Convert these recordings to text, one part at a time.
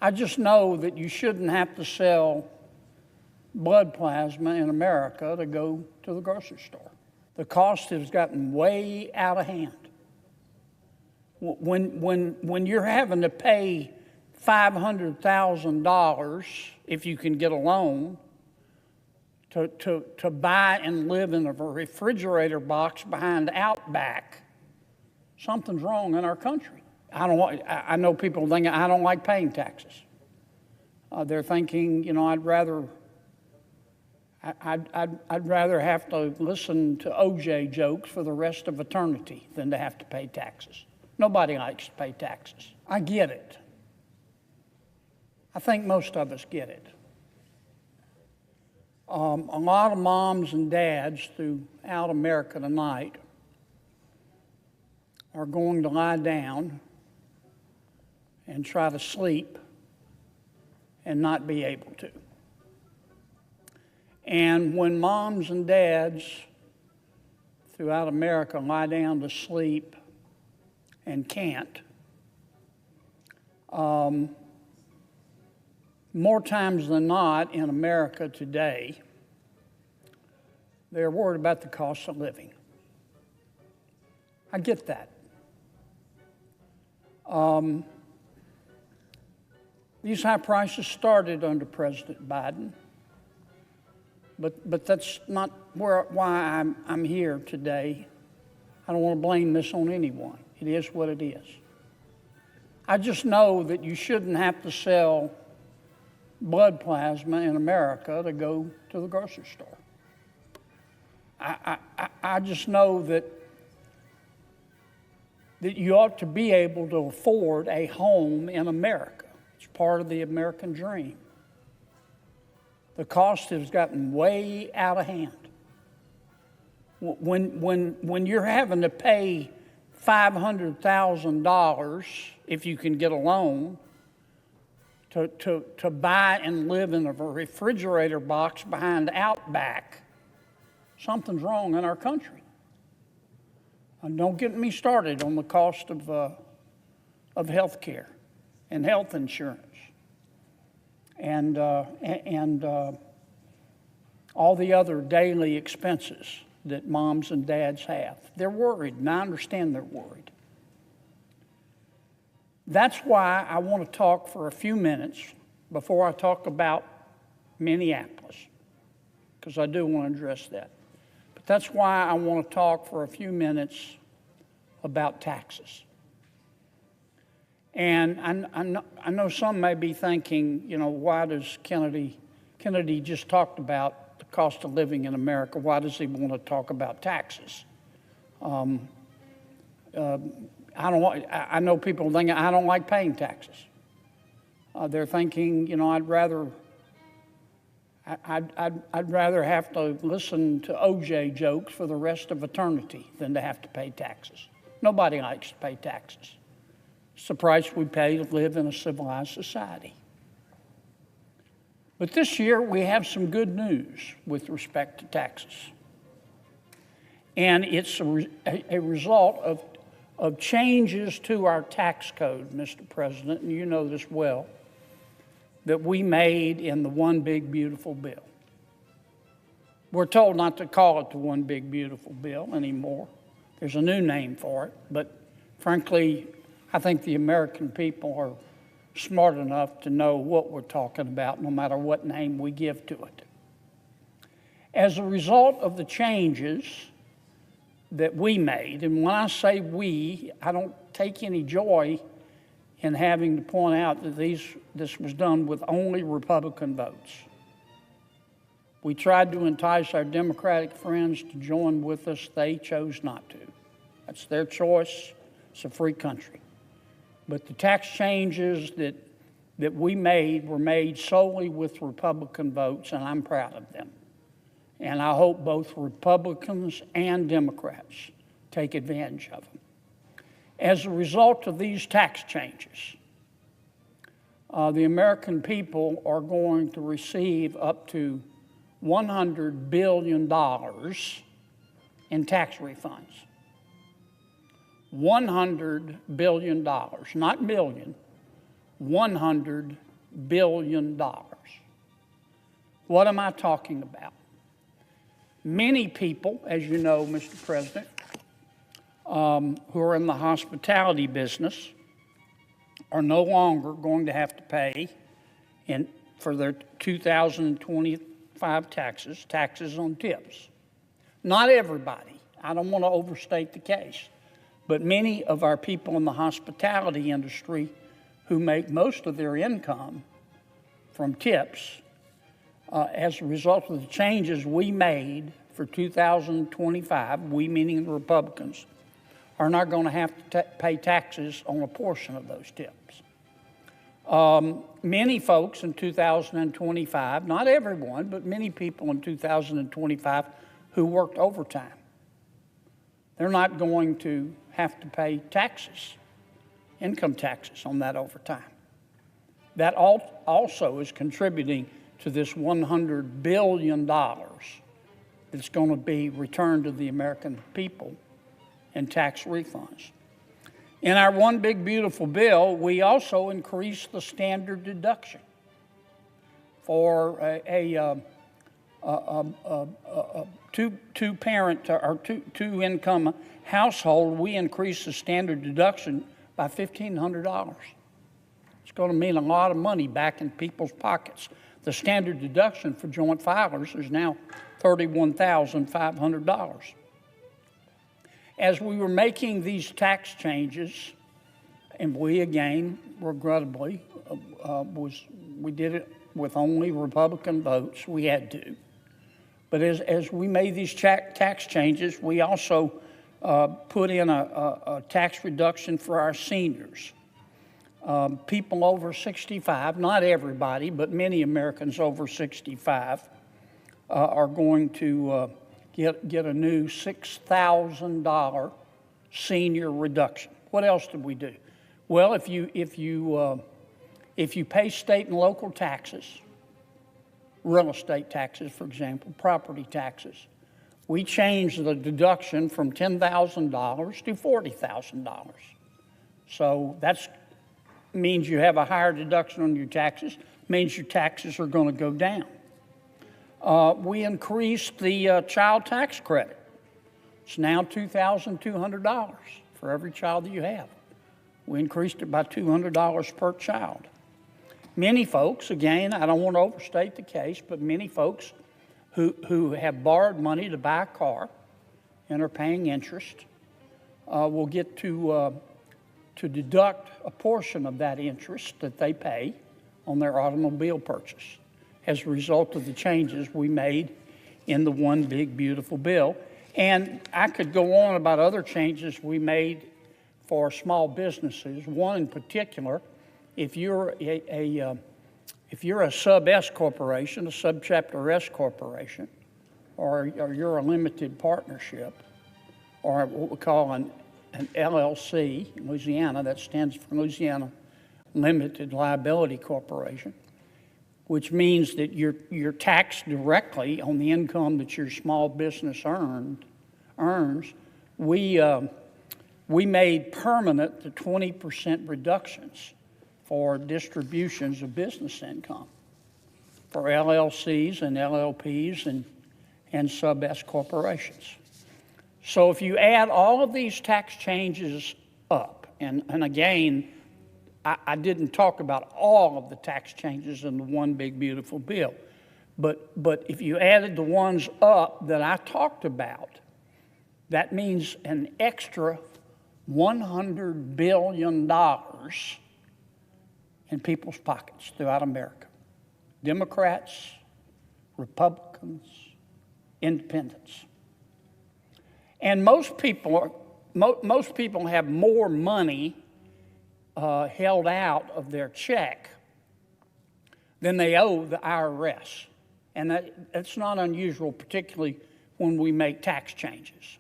I just know that you shouldn't have to sell blood plasma in America to go to the grocery store. The cost has gotten way out of hand. When you're having to pay $500,000, if you can get a loan, to buy and live in a refrigerator box behind Outback, something's wrong in our country. I know people think I don't like paying taxes. They're thinking, I'd rather have to listen to OJ jokes for the rest of eternity than to have to pay taxes. Nobody likes to pay taxes. I get it. I think most of us get it. A lot of moms and dads throughout America tonight are going to lie down and try to sleep and not be able to. And when moms and dads throughout America lie down to sleep and can't, more times than not in America today, they're worried about the cost of living. I get that. These high prices started under President Biden, but that's not why I'm here today. I don't want to blame this on anyone. It is what it is. I just know that you shouldn't have to sell blood plasma in America to go to the grocery store. I just know that you ought to be able to afford a home in America. It's part of the American dream. The cost has gotten way out of hand. When you're having to pay $500,000, if you can get a loan, to buy and live in a refrigerator box behind Outback, something's wrong in our country. And don't get me started on the cost of health care and health insurance and all the other daily expenses that moms and dads have. They're worried, and I understand they're worried. That's why I want to talk for a few minutes before I talk about Minneapolis, because I do want to address that. But that's why I want to talk for a few minutes about taxes. And I know some may be thinking, why does Kennedy just talked about the cost of living in America. Why does he want to talk about taxes? I know people think I don't like paying taxes. They're thinking, I'd rather have to listen to OJ jokes for the rest of eternity than to have to pay taxes. Nobody likes to pay taxes. It's the price we pay to live in a civilized society. But this year we have some good news with respect to taxes. And it's a result of changes to our tax code, Mr. President, and you know this well, that we made in the One Big Beautiful Bill. We're told not to call it the One Big Beautiful Bill anymore. There's a new name for it, but frankly, I think the American people are smart enough to know what we're talking about, no matter what name we give to it. As a result of the changes that we made, and when I say we, I don't take any joy in having to point out that this was done with only Republican votes. We tried to entice our Democratic friends to join with us. They chose not to. That's their choice. It's a free country. But the tax changes that we made were made solely with Republican votes, and I'm proud of them. And I hope both Republicans and Democrats take advantage of them. As a result of these tax changes, the American people are going to receive up to $100 billion in tax refunds. $100 billion, not million, $100 billion. What am I talking about? Many people, as you know, Mr. President, who are in the hospitality business are no longer going to have to pay for their 2025 taxes on tips. Not everybody. I don't want to overstate the case. But many of our people in the hospitality industry who make most of their income from tips, as a result of the changes we made for 2025, we meaning the Republicans, are not going to have to pay taxes on a portion of those tips. Many folks in 2025, not everyone, but many people in 2025 who worked overtime, they're not going to have to pay taxes, income taxes on that overtime. That also is contributing to this $100 billion that's going to be returned to the American people in tax refunds. In our one big beautiful bill, we also increased the standard deduction for a two-parent or two income household. We increased the standard deduction by $1,500. It's going to mean a lot of money back in people's pockets. The standard deduction for joint filers is now $31,500. As we were making these tax changes, and we again, regrettably, we did it with only Republican votes. We had to. But as we made these tax changes, we also put in a tax reduction for our seniors. People over 65, not everybody, but many Americans over 65 are going to get a new $6,000 senior reduction. What else did we do? Well, if you pay state and local taxes, real estate taxes, for example, property taxes, we changed the deduction from $10,000 to $40,000. So that means you have a higher deduction on your taxes, means your taxes are going to go down. We increased the child tax credit. It's now $2,200 for every child that you have. We increased it by $200 per child. Many folks, again, I don't want to overstate the case, but many folks who have borrowed money to buy a car and are paying interest will get to deduct a portion of that interest that they pay on their automobile purchase as a result of the changes we made in the one big beautiful bill. And I could go on about other changes we made for small businesses. One in particular, if you're a sub-S corporation, a subchapter S corporation, or you're a limited partnership, or what we call an LLC in Louisiana, that stands for Louisiana Limited Liability Corporation, which means that you're taxed directly on the income that your small business earns. We made permanent the 20% reductions for distributions of business income for LLCs and LLPs and sub-S corporations. So if you add all of these tax changes up, and again, I didn't talk about all of the tax changes in the one big beautiful bill, but if you added the ones up that I talked about, that means an extra $100 billion in people's pockets throughout America. Democrats, Republicans, independents. And most people have more money held out of their check than they owe the IRS. And that's not unusual, particularly when we make tax changes.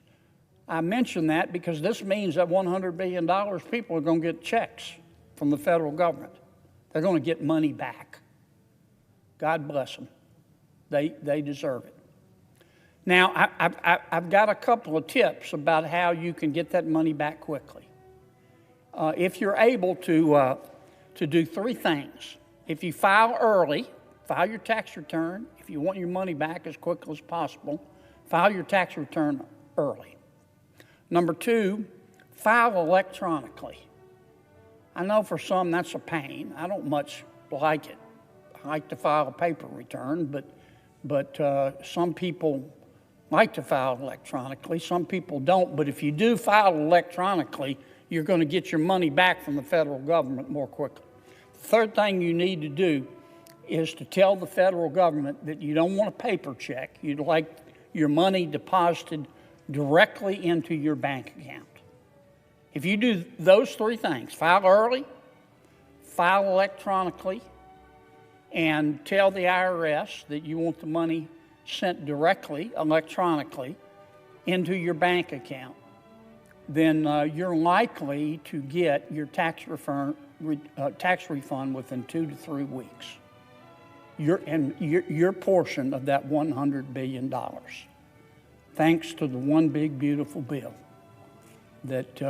I mention that because this means that $100 billion, people are going to get checks from the federal government. They're going to get money back. God bless them. They deserve it. Now, I've got a couple of tips about how you can get that money back quickly. If you're able to do three things. If you file early, file your tax return. If you want your money back as quickly as possible, file your tax return early. Number 2, file electronically. I know for some that's a pain. I don't much like it. I like to file a paper return, but some people like to file electronically. Some people don't. But if you do file electronically, you're going to get your money back from the federal government more quickly. The third thing you need to do is to tell the federal government that you don't want a paper check. You'd like your money deposited directly into your bank account. If you do those 3 things, file early, file electronically, and tell the IRS that you want the money sent directly, electronically, into your bank account, then you're likely to get your tax refund within 2 to 3 weeks. Your portion of that $100 billion, thanks to the one big beautiful bill that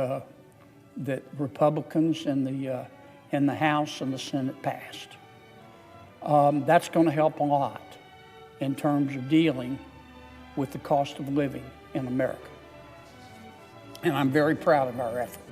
Republicans in the House and the Senate passed. That's going to help a lot in terms of dealing with the cost of living in America. And I'm very proud of our effort.